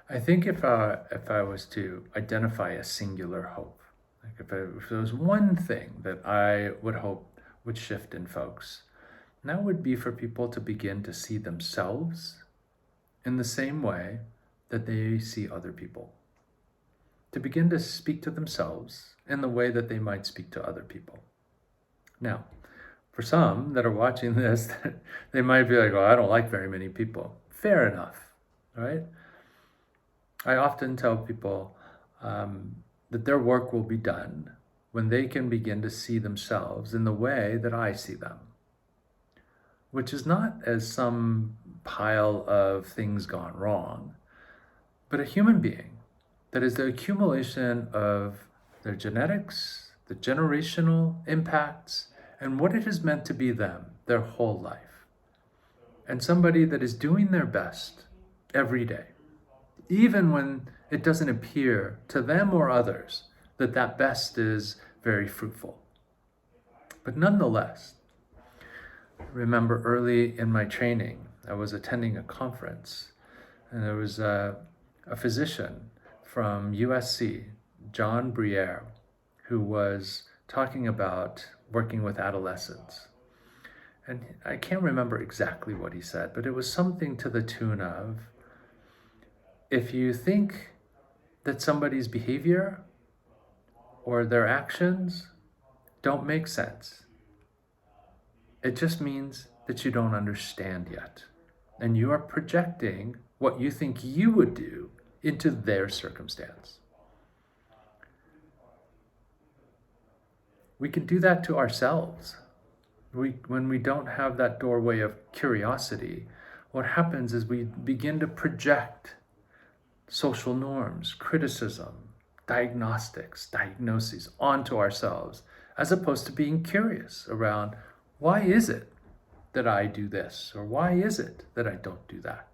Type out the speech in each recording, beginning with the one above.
I think if I was to identify a singular hope, like if there was one thing that I would hope would shift in folks, and that would be for people to begin to see themselves in the same way that they see other people. To begin to speak to themselves in the way that they might speak to other people. Now, for some that are watching this, they might be like, well, I don't like very many people. Fair enough, right? I often tell people that their work will be done when they can begin to see themselves in the way that I see them, which is not as some pile of things gone wrong, but a human being that is the accumulation of their genetics, the generational impacts, and what it has meant to be them their whole life. And somebody that is doing their best every day, even when it doesn't appear to them or others that that best is very fruitful. But nonetheless, remember early in my training, I was attending a conference, and there was a physician from USC, John Briere, who was talking about working with adolescents. And I can't remember exactly what he said, but it was something to the tune of, if you think that somebody's behavior or their actions don't make sense, it just means that you don't understand yet. And you are projecting what you think you would do into their circumstance. We can do that to ourselves. When we don't have that doorway of curiosity, what happens is we begin to project social norms, criticism, diagnoses onto ourselves, as opposed to being curious around, why is it that I do this? Or why is it that I don't do that?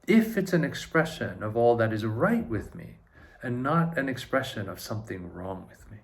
If it's an expression of all that is right with me and not an expression of something wrong with me.